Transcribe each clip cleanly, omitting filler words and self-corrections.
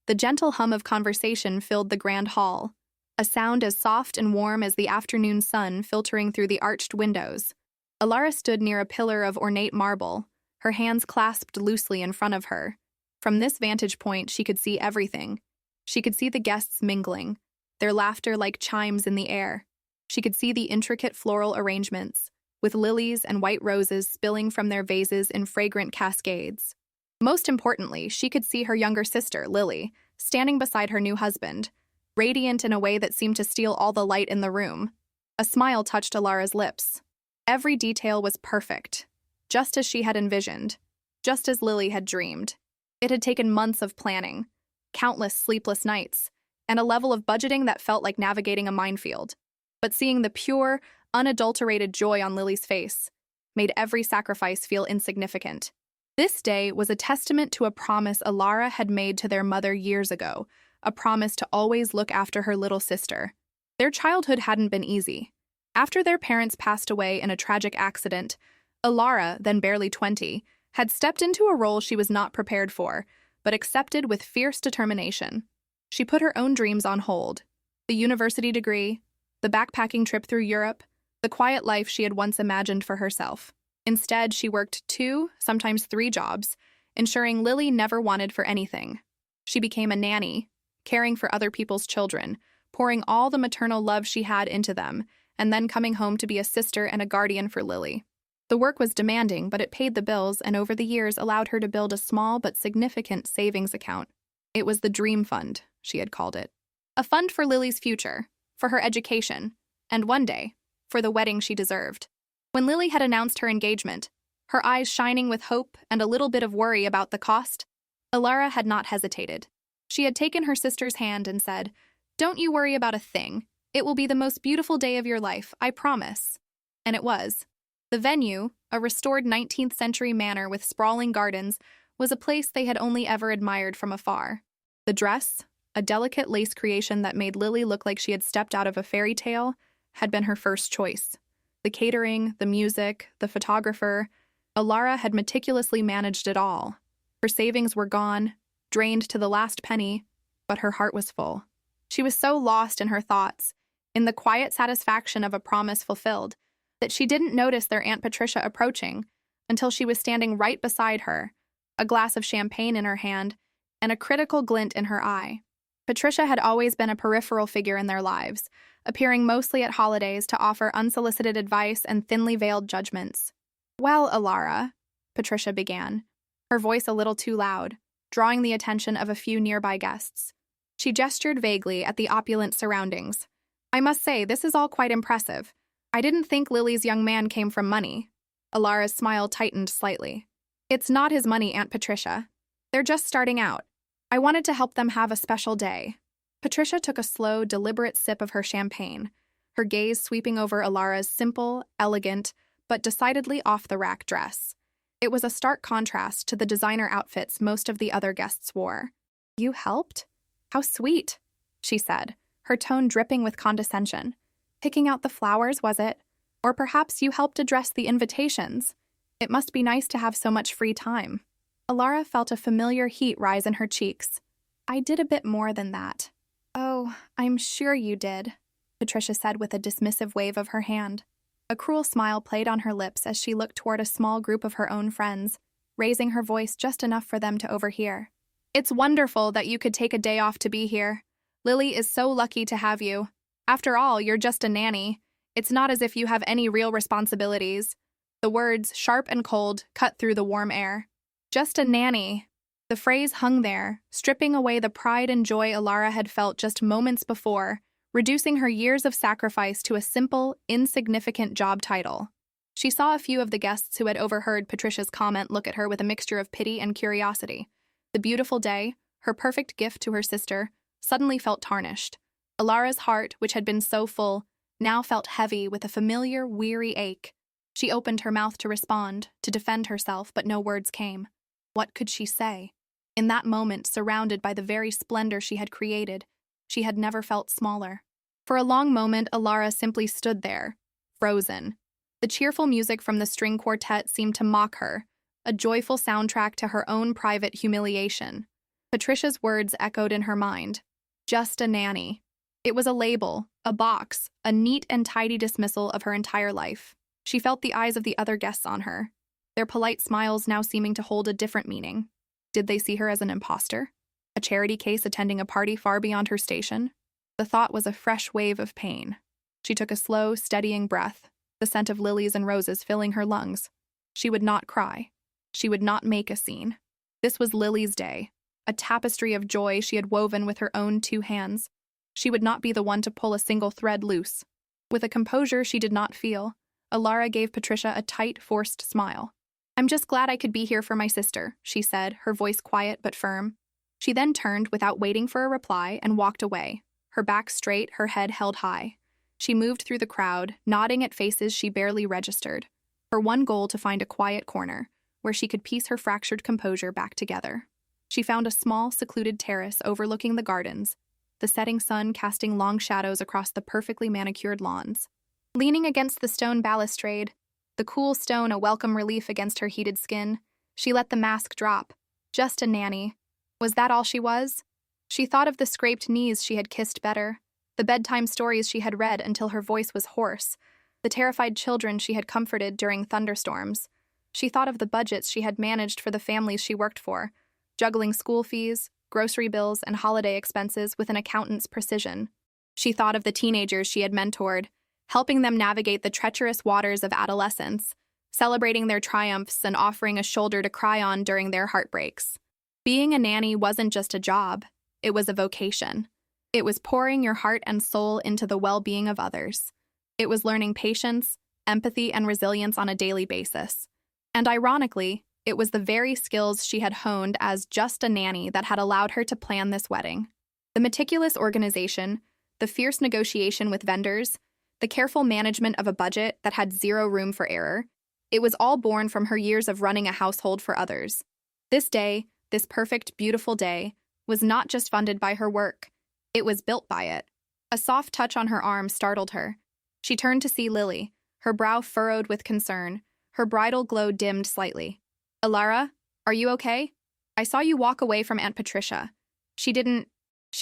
The gentle hum of conversation filled the grand hall, a sound as soft and warm as the afternoon sun filtering through the arched windows. Alara stood near a pillar of ornate marble, her hands clasped loosely in front of her. From this vantage point, she could see everything. She could see the guests mingling, their laughter like chimes in the air. She could see the intricate floral arrangements, with lilies and white roses spilling from their vases in fragrant cascades. Most importantly, she could see her younger sister, Lily, standing beside her new husband, radiant in a way that seemed to steal all the light in the room. A smile touched Alara's lips. Every detail was perfect, just as she had envisioned, just as Lily had dreamed. It had taken months of planning, countless sleepless nights, and a level of budgeting that felt like navigating a minefield. But seeing the pure, unadulterated joy on Lily's face made every sacrifice feel insignificant. This day was a testament to a promise Alara had made to their mother years ago, a promise to always look after her little sister. Their childhood hadn't been easy. After their parents passed away in a tragic accident, Alara, then barely 20, had stepped into a role she was not prepared for, but accepted with fierce determination. She put her own dreams on hold: the university degree, the backpacking trip through Europe, the quiet life she had once imagined for herself. Instead, she worked 2, sometimes 3 jobs, ensuring Lily never wanted for anything. She became a nanny, caring for other people's children, pouring all the maternal love she had into them, and then coming home to be a sister and a guardian for Lily. The work was demanding, but it paid the bills and over the years allowed her to build a small but significant savings account. It was the Dream Fund, she had called it. A fund for Lily's future, for her education, and one day, for the wedding she deserved. When Lily had announced her engagement, her eyes shining with hope and a little bit of worry about the cost, Alara had not hesitated. She had taken her sister's hand and said, "Don't you worry about a thing. It will be the most beautiful day of your life, I promise." And it was. The venue, a restored 19th century manor with sprawling gardens, was a place they had only ever admired from afar. The dress, a delicate lace creation that made Lily look like she had stepped out of a fairy tale, had been her first choice. The catering, the music, the photographer, Alara had meticulously managed it all. Her savings were gone, drained to the last penny, but her heart was full. She was so lost in her thoughts, in the quiet satisfaction of a promise fulfilled, that she didn't notice their Aunt Patricia approaching until she was standing right beside her, a glass of champagne in her hand and a critical glint in her eye. Patricia had always been a peripheral figure in their lives, appearing mostly at holidays to offer unsolicited advice and thinly veiled judgments. "Well, Alara," Patricia began, her voice a little too loud, drawing the attention of a few nearby guests. She gestured vaguely at the opulent surroundings. "I must say, this is all quite impressive. I didn't think Lily's young man came from money." Alara's smile tightened slightly. "It's not his money, Aunt Patricia. They're just starting out. I wanted to help them have a special day." Patricia took a slow, deliberate sip of her champagne, her gaze sweeping over Alara's simple, elegant, but decidedly off-the-rack dress. It was a stark contrast to the designer outfits most of the other guests wore. "You helped? How sweet," she said, her tone dripping with condescension. "Picking out the flowers, was it? Or perhaps you helped address the invitations. It must be nice to have so much free time." Alara felt a familiar heat rise in her cheeks. "I did a bit more than that." "Oh, I'm sure you did," Patricia said with a dismissive wave of her hand. A cruel smile played on her lips as she looked toward a small group of her own friends, raising her voice just enough for them to overhear. "It's wonderful that you could take a day off to be here. Lily is so lucky to have you. After all, you're just a nanny. It's not as if you have any real responsibilities." The words, sharp and cold, cut through the warm air. Just a nanny. The phrase hung there, stripping away the pride and joy Alara had felt just moments before, reducing her years of sacrifice to a simple, insignificant job title. She saw a few of the guests who had overheard Patricia's comment look at her with a mixture of pity and curiosity. The beautiful day, her perfect gift to her sister, suddenly felt tarnished. Alara's heart, which had been so full, now felt heavy with a familiar, weary ache. She opened her mouth to respond, to defend herself, but no words came. What could she say? In that moment, surrounded by the very splendor she had created, she had never felt smaller. For a long moment, Alara simply stood there, frozen. The cheerful music from the string quartet seemed to mock her, a joyful soundtrack to her own private humiliation. Patricia's words echoed in her mind. Just a nanny. It was a label, a box, a neat and tidy dismissal of her entire life. She felt the eyes of the other guests on her, their polite smiles now seeming to hold a different meaning. Did they see her as an imposter? A charity case attending a party far beyond her station? The thought was a fresh wave of pain. She took a slow, steadying breath, the scent of lilies and roses filling her lungs. She would not cry. She would not make a scene. This was Lily's day, a tapestry of joy she had woven with her own 2 hands. She would not be the one to pull a single thread loose. With a composure she did not feel, Alara gave Patricia a tight, forced smile. "I'm just glad I could be here for my sister," she said, her voice quiet but firm. She then turned without waiting for a reply and walked away, her back straight, her head held high. She moved through the crowd, nodding at faces she barely registered, her one goal to find a quiet corner where she could piece her fractured composure back together. She found a small, secluded terrace overlooking the gardens, the setting sun casting long shadows across the perfectly manicured lawns. Leaning against the stone balustrade, the cool stone a welcome relief against her heated skin, she let the mask drop. Just a nanny. Was that all she was? She thought of the scraped knees she had kissed better, the bedtime stories she had read until her voice was hoarse, the terrified children she had comforted during thunderstorms. She thought of the budgets she had managed for the families she worked for, juggling school fees, grocery bills, and holiday expenses with an accountant's precision. She thought of the teenagers she had mentored, helping them navigate the treacherous waters of adolescence, celebrating their triumphs and offering a shoulder to cry on during their heartbreaks. Being a nanny wasn't just a job, it was a vocation. It was pouring your heart and soul into the well-being of others. It was learning patience, empathy, and resilience on a daily basis. And ironically, it was the very skills she had honed as just a nanny that had allowed her to plan this wedding. The meticulous organization, the fierce negotiation with vendors, the careful management of a budget that had zero room for error, it was all born from her years of running a household for others. This day, this perfect, beautiful day, was not just funded by her work. It was built by it. A soft touch on her arm startled her. She turned to see Lily, her brow furrowed with concern, her bridal glow dimmed slightly. "Alara, are you okay? I saw you walk away from Aunt Patricia. She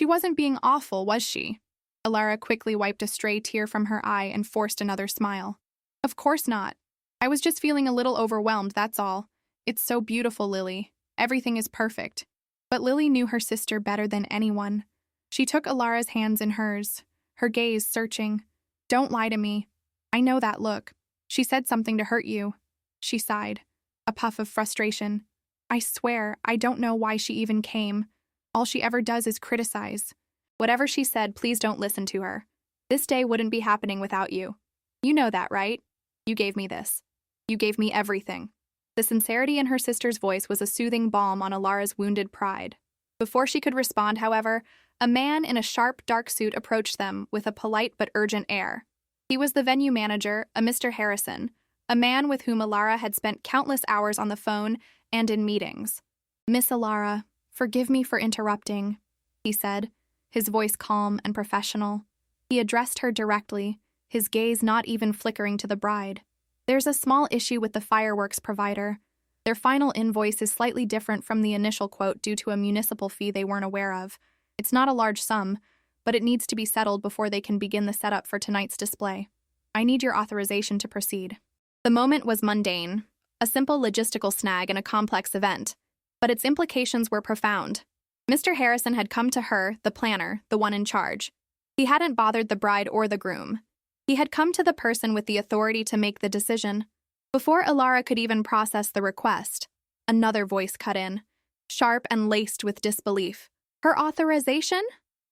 wasn't being awful, was she?" Alara quickly wiped a stray tear from her eye and forced another smile. "Of course not. I was just feeling a little overwhelmed, that's all. It's so beautiful, Lily. Everything is perfect." But Lily knew her sister better than anyone. She took Alara's hands in hers, her gaze searching. "Don't lie to me. I know that look. She said something to hurt you." She sighed, a puff of frustration. "I swear, I don't know why she even came. All she ever does is criticize. Whatever she said, please don't listen to her. This day wouldn't be happening without you. You know that, right? You gave me this. You gave me everything." The sincerity in her sister's voice was a soothing balm on Alara's wounded pride. Before she could respond, however, a man in a sharp, dark suit approached them with a polite but urgent air. He was the venue manager, a Mr. Harrison, a man with whom Alara had spent countless hours on the phone and in meetings. "Miss Alara, forgive me for interrupting," he said, his voice calm and professional. He addressed her directly, his gaze not even flickering to the bride. "There's a small issue with the fireworks provider. Their final invoice is slightly different from the initial quote due to a municipal fee they weren't aware of. It's not a large sum, but it needs to be settled before they can begin the setup for tonight's display. I need your authorization to proceed." The moment was mundane, a simple logistical snag in a complex event, but its implications were profound. Mr. Harrison had come to her, the planner, the one in charge. He hadn't bothered the bride or the groom. He had come to the person with the authority to make the decision. Before Alara could even process the request, another voice cut in, sharp and laced with disbelief. "Her authorization?"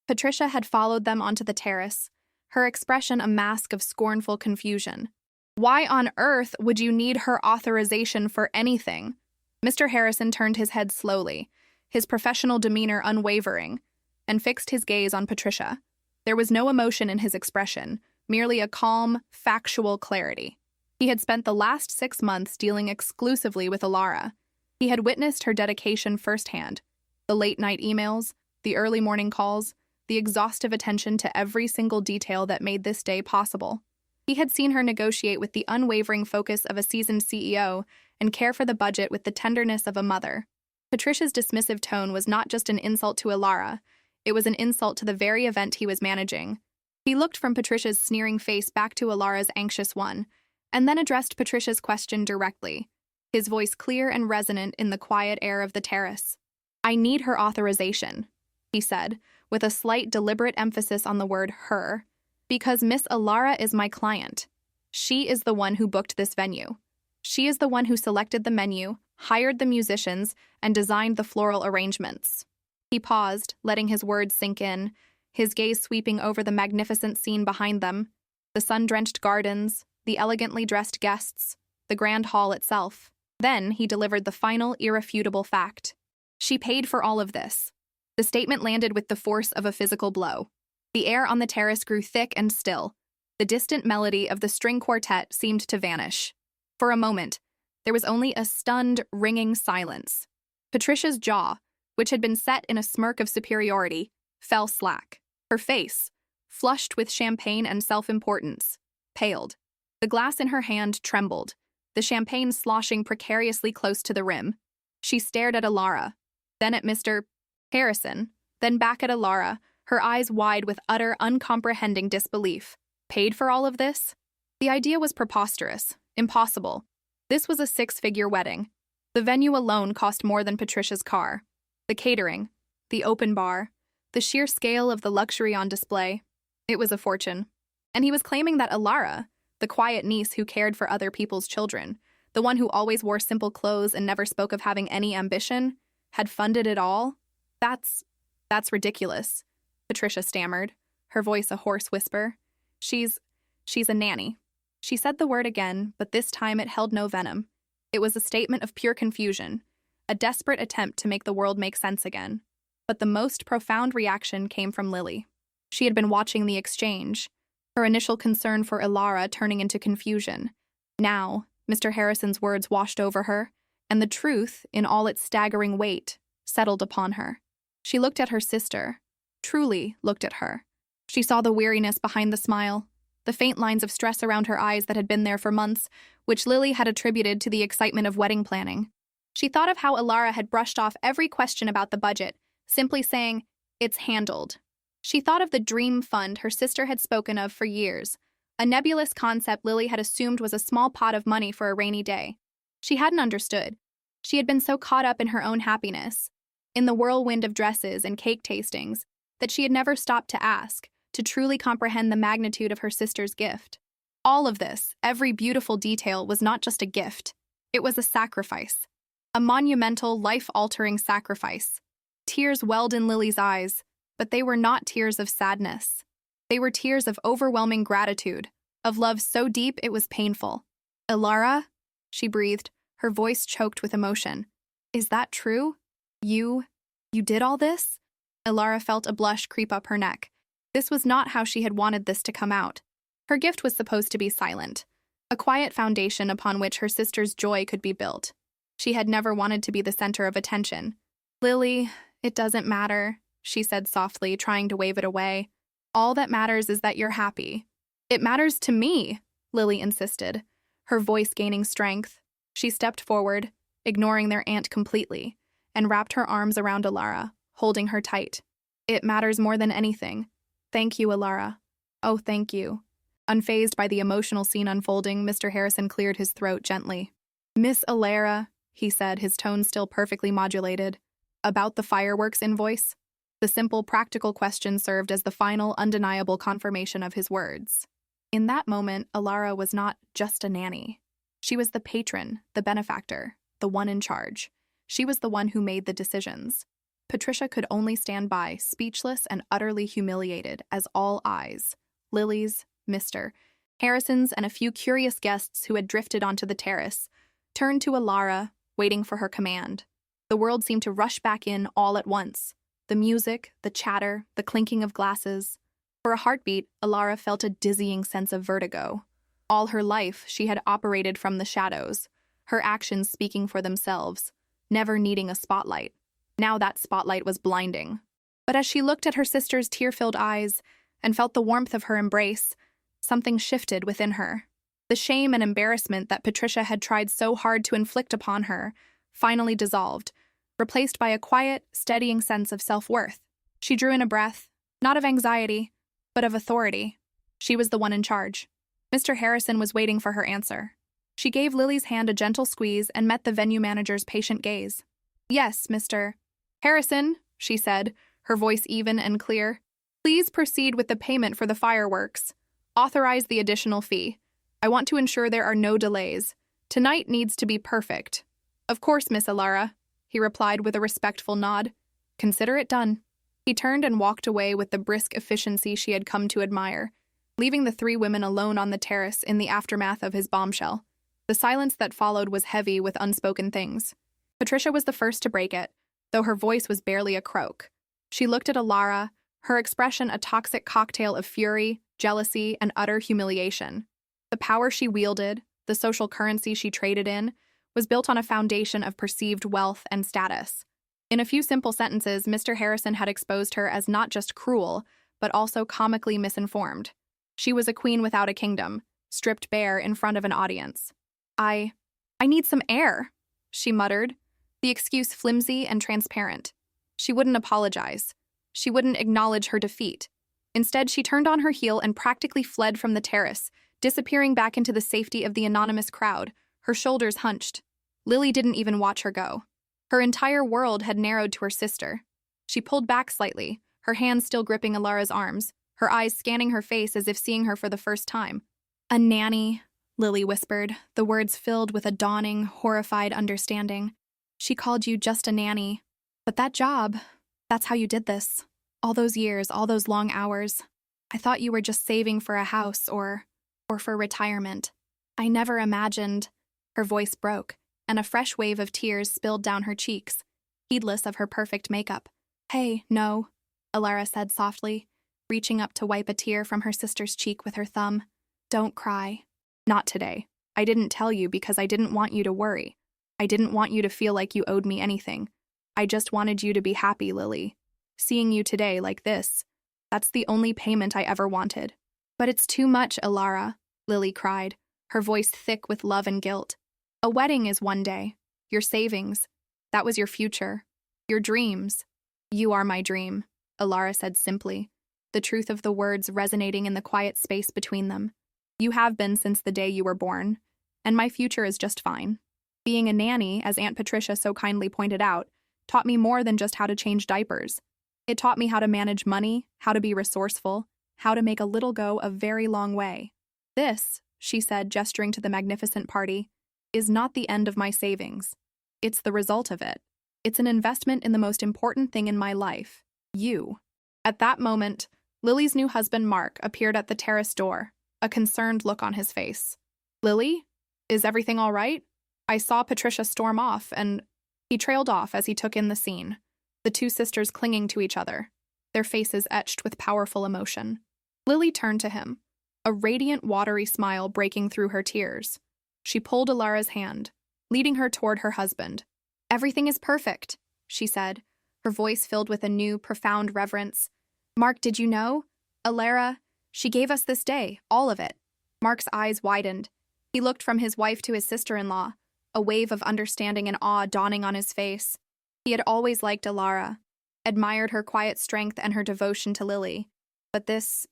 Patricia had followed them onto the terrace, her expression a mask of scornful confusion. "Why on earth would you need her authorization for anything?" Mr. Harrison turned his head slowly, his professional demeanor unwavering, and fixed his gaze on Patricia. There was no emotion in his expression, merely a calm, factual clarity. He had spent the last 6 months dealing exclusively with Alara. He had witnessed her dedication firsthand, the late-night emails, the early morning calls, the exhaustive attention to every single detail that made this day possible. He had seen her negotiate with the unwavering focus of a seasoned CEO and care for the budget with the tenderness of a mother. Patricia's dismissive tone was not just an insult to Ilara, it was an insult to the very event he was managing. He looked from Patricia's sneering face back to Ilara's anxious one, and then addressed Patricia's question directly, his voice clear and resonant in the quiet air of the terrace. "I need her authorization," he said, with a slight deliberate emphasis on the word her, "because Miss Ilara is my client. She is the one who booked this venue. She is the one who selected the menu, hired the musicians, and designed the floral arrangements." He paused, letting his words sink in, his gaze sweeping over the magnificent scene behind them, the sun-drenched gardens, the elegantly dressed guests, the grand hall itself. Then he delivered the final, irrefutable fact. She paid for all of this. The statement landed with the force of a physical blow. The air on the terrace grew thick and still. The distant melody of the string quartet seemed to vanish. For a moment, there was only a stunned, ringing silence. Patricia's jaw, which had been set in a smirk of superiority, fell slack. Her face, flushed with champagne and self-importance, paled. The glass in her hand trembled, the champagne sloshing precariously close to the rim. She stared at Ilara, then at Mr. Harrison, then back at Ilara, her eyes wide with utter, uncomprehending disbelief. Paid for all of this? The idea was preposterous, impossible. This was a six-figure wedding. The venue alone cost more than Patricia's car. The catering, the open bar, the sheer scale of the luxury on display. It was a fortune. And he was claiming that Ilara, the quiet niece who cared for other people's children, the one who always wore simple clothes and never spoke of having any ambition, had funded it all? That's ridiculous, Patricia stammered, her voice a hoarse whisper. She's a nanny. She said the word again, but this time it held no venom. It was a statement of pure confusion, a desperate attempt to make the world make sense again. But the most profound reaction came from Lily. She had been watching the exchange, her initial concern for Ilara turning into confusion. Now, Mr. Harrison's words washed over her, and the truth, in all its staggering weight, settled upon her. She looked at her sister, truly looked at her. She saw the weariness behind the smile, the faint lines of stress around her eyes that had been there for months, which Lily had attributed to the excitement of wedding planning. She thought of how Ilara had brushed off every question about the budget, simply saying, "It's handled." She thought of the dream fund her sister had spoken of for years, a nebulous concept Lily had assumed was a small pot of money for a rainy day. She hadn't understood. She had been so caught up in her own happiness, in the whirlwind of dresses and cake tastings, that she had never stopped to ask, to truly comprehend the magnitude of her sister's gift. All of this, every beautiful detail, was not just a gift. It was a sacrifice. A monumental, life-altering sacrifice. Tears welled in Lily's eyes, but they were not tears of sadness. They were tears of overwhelming gratitude, of love so deep it was painful. "Ilara?" she breathed, her voice choked with emotion. "Is that true? You did all this?" Ilara felt a blush creep up her neck. This was not how she had wanted this to come out. Her gift was supposed to be silent, a quiet foundation upon which her sister's joy could be built. She had never wanted to be the center of attention. "Lily, it doesn't matter," she said softly, trying to wave it away. "All that matters is that you're happy." "It matters to me," Lily insisted, her voice gaining strength. She stepped forward, ignoring their aunt completely, and wrapped her arms around Ilara, holding her tight. "It matters more than anything. Thank you, Ilara. Oh, thank you." Unfazed by the emotional scene unfolding, Mr. Harrison cleared his throat gently. "Miss Ilara," he said, his tone still perfectly modulated, "about the fireworks invoice?" The simple, practical question served as the final, undeniable confirmation of his words. In that moment, Ilara was not just a nanny. She was the patron, the benefactor, the one in charge. She was the one who made the decisions. Patricia could only stand by, speechless and utterly humiliated, as all eyes, Lily's, Mr. Harrison's, and a few curious guests who had drifted onto the terrace, turned to Ilara, waiting for her command. The world seemed to rush back in all at once. The music, the chatter, the clinking of glasses. For a heartbeat, Ilara felt a dizzying sense of vertigo. All her life, she had operated from the shadows, her actions speaking for themselves, never needing a spotlight. Now that spotlight was blinding. But as she looked at her sister's tear-filled eyes and felt the warmth of her embrace, something shifted within her. The shame and embarrassment that Patricia had tried so hard to inflict upon her finally dissolved, replaced by a quiet, steadying sense of self-worth. She drew in a breath, not of anxiety, but of authority. She was the one in charge. Mr. Harrison was waiting for her answer. She gave Lily's hand a gentle squeeze and met the venue manager's patient gaze. "Yes, Mr. Harrison," she said, her voice even and clear. "Please proceed with the payment for the fireworks. Authorize the additional fee. I want to ensure there are no delays. Tonight needs to be perfect." "Of course, Miss Alara," he replied with a respectful nod. "Consider it done." He turned and walked away with the brisk efficiency she had come to admire, leaving the three women alone on the terrace in the aftermath of his bombshell. The silence that followed was heavy with unspoken things. Patricia was the first to break it, though her voice was barely a croak. She looked at Alara, her expression a toxic cocktail of fury, jealousy, and utter humiliation. The power she wielded, the social currency she traded in, was built on a foundation of perceived wealth and status. In a few simple sentences, Mr. Harrison had exposed her as not just cruel, but also comically misinformed. She was a queen without a kingdom, stripped bare in front of an audience. I need some air," she muttered, the excuse flimsy and transparent. She wouldn't apologize. She wouldn't acknowledge her defeat. Instead, she turned on her heel and practically fled from the terrace, disappearing back into the safety of the anonymous crowd, her shoulders hunched. Lily didn't even watch her go. Her entire world had narrowed to her sister. She pulled back slightly, her hands still gripping Alara's arms, her eyes scanning her face as if seeing her for the first time. "A nanny," Lily whispered, the words filled with a dawning, horrified understanding. "She called you just a nanny. But that job, that's how you did this. All those years, all those long hours. I thought you were just saving for a house or for retirement. I never imagined—" Her voice broke, and a fresh wave of tears spilled down her cheeks, heedless of her perfect makeup. "Hey, no," Alara said softly, reaching up to wipe a tear from her sister's cheek with her thumb. "Don't cry. Not today. I didn't tell you because I didn't want you to worry. I didn't want you to feel like you owed me anything. I just wanted you to be happy, Lily. Seeing you today like this, that's the only payment I ever wanted." "But it's too much, Alara," Lily cried, her voice thick with love and guilt. "A wedding is one day. Your savings. That was your future. Your dreams." "You are my dream," Alara said simply, the truth of the words resonating in the quiet space between them. "You have been since the day you were born, and my future is just fine. Being a nanny, as Aunt Patricia so kindly pointed out, taught me more than just how to change diapers. It taught me how to manage money, how to be resourceful, how to make a little go a very long way. This," she said, gesturing to the magnificent party, "is not the end of my savings. It's the result of it. It's an investment in the most important thing in my life, you." At that moment, Lily's new husband, Mark, appeared at the terrace door, a concerned look on his face. "Lily? Is everything all right? I saw Patricia storm off, and—" He trailed off as he took in the scene, the two sisters clinging to each other, their faces etched with powerful emotion. Lily turned to him, a radiant, watery smile breaking through her tears. She pulled Alara's hand, leading her toward her husband. "Everything is perfect," she said, her voice filled with a new, profound reverence. "Mark, did you know? Alara, she gave us this day, all of it." Mark's eyes widened. He looked from his wife to his sister-in-law, a wave of understanding and awe dawning on his face. He had always liked Alara, admired her quiet strength and her devotion to Lily. But this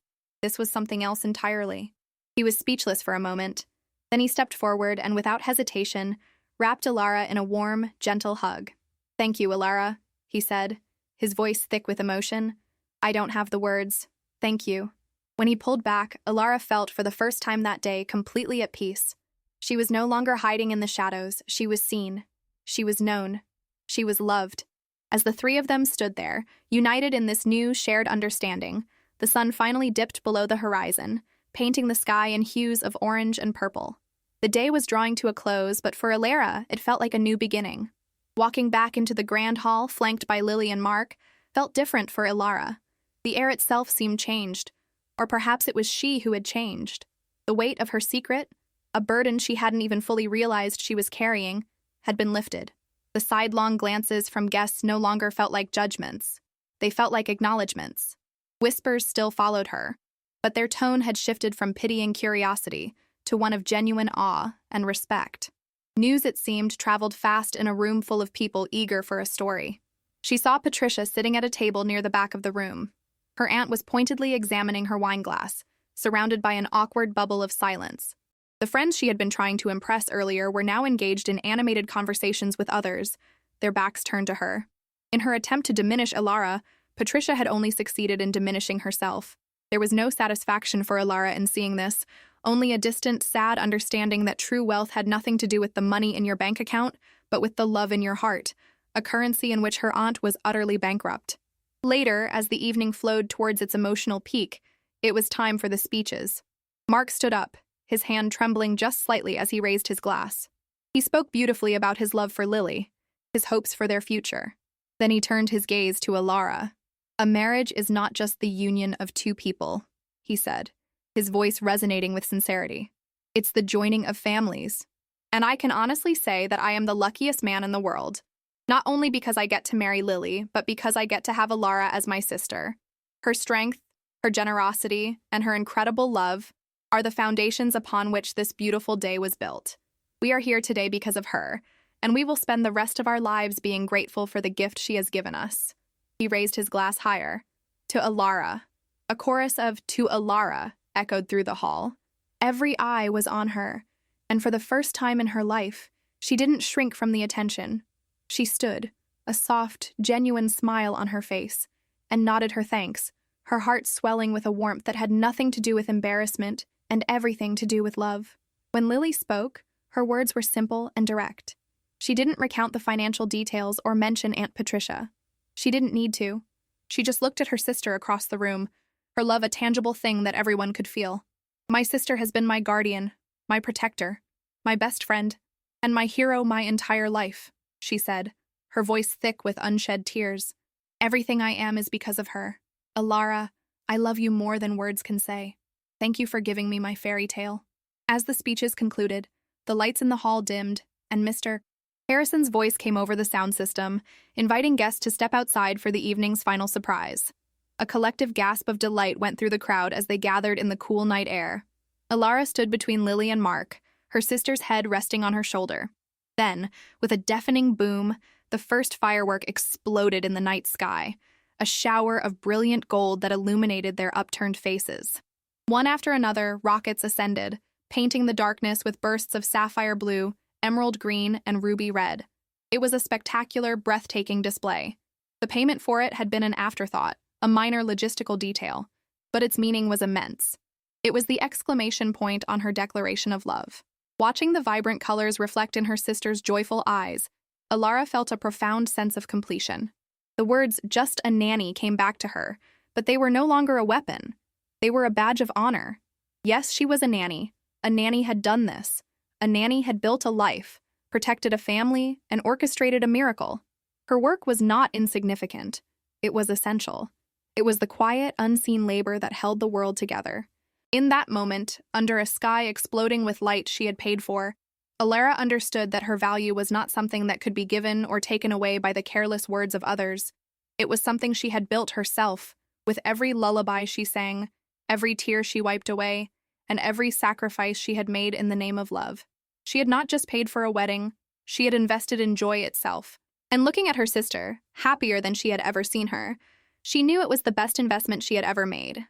was something else entirely. He was speechless for a moment. Then he stepped forward and, without hesitation, wrapped Alara in a warm, gentle hug. "Thank you, Alara," he said, his voice thick with emotion. "I don't have the words. Thank you." When he pulled back, Alara felt for the first time that day completely at peace. She was no longer hiding in the shadows. She was seen. She was known. She was loved. As the three of them stood there, united in this new, shared understanding, the sun finally dipped below the horizon, painting the sky in hues of orange and purple. The day was drawing to a close, but for Alara, it felt like a new beginning. Walking back into the grand hall, flanked by Lily and Mark, felt different for Alara. The air itself seemed changed, or perhaps it was she who had changed. The weight of her secret, a burden she hadn't even fully realized she was carrying, had been lifted. The sidelong glances from guests no longer felt like judgments. They felt like acknowledgments. Whispers still followed her, but their tone had shifted from pitying curiosity to one of genuine awe and respect. News, it seemed, traveled fast in a room full of people eager for a story. She saw Patricia sitting at a table near the back of the room. Her aunt was pointedly examining her wine glass, surrounded by an awkward bubble of silence. The friends she had been trying to impress earlier were now engaged in animated conversations with others, their backs turned to her. In her attempt to diminish Ilara, Patricia had only succeeded in diminishing herself. There was no satisfaction for Ilara in seeing this, only a distant, sad understanding that true wealth had nothing to do with the money in your bank account, but with the love in your heart, a currency in which her aunt was utterly bankrupt. Later, as the evening flowed towards its emotional peak, it was time for the speeches. Mark stood up, his hand trembling just slightly as he raised his glass. He spoke beautifully about his love for Lily, his hopes for their future. Then he turned his gaze to Ilara. "A marriage is not just the union of two people," he said, his voice resonating with sincerity. "It's the joining of families. And I can honestly say that I am the luckiest man in the world, not only because I get to marry Lily, but because I get to have Ilara as my sister. Her strength, her generosity, and her incredible love are the foundations upon which this beautiful day was built. We are here today because of her, and we will spend the rest of our lives being grateful for the gift she has given us." He raised his glass higher. "To Ilara." A chorus of "To Ilara" echoed through the hall. Every eye was on her, and for the first time in her life, she didn't shrink from the attention. She stood, a soft, genuine smile on her face, and nodded her thanks, her heart swelling with a warmth that had nothing to do with embarrassment and everything to do with love. When Lily spoke, her words were simple and direct. She didn't recount the financial details or mention Aunt Patricia. She didn't need to. She just looked at her sister across the room, her love a tangible thing that everyone could feel. "My sister has been my guardian, my protector, my best friend, and my hero my entire life," she said, her voice thick with unshed tears. "Everything I am is because of her. Ilara, I love you more than words can say. Thank you for giving me my fairy tale." As the speeches concluded, the lights in the hall dimmed, and Mr. Harrison's voice came over the sound system, inviting guests to step outside for the evening's final surprise. A collective gasp of delight went through the crowd as they gathered in the cool night air. Ilara stood between Lily and Mark, her sister's head resting on her shoulder. Then, with a deafening boom, the first firework exploded in the night sky, a shower of brilliant gold that illuminated their upturned faces. One after another, rockets ascended, painting the darkness with bursts of sapphire blue, emerald green, and ruby red. It was a spectacular, breathtaking display. The payment for it had been an afterthought, a minor logistical detail, but its meaning was immense. It was the exclamation point on her declaration of love. Watching the vibrant colors reflect in her sister's joyful eyes, Ilara felt a profound sense of completion. The words "just a nanny" came back to her, but they were no longer a weapon. They were a badge of honor. Yes, she was a nanny. A nanny had done this. A nanny had built a life, protected a family, and orchestrated a miracle. Her work was not insignificant. It was essential. It was the quiet, unseen labor that held the world together. In that moment, under a sky exploding with light she had paid for, Ilara understood that her value was not something that could be given or taken away by the careless words of others. It was something she had built herself, with every lullaby she sang, every tear she wiped away, and every sacrifice she had made in the name of love. She had not just paid for a wedding, she had invested in joy itself. And looking at her sister, happier than she had ever seen her, she knew it was the best investment she had ever made.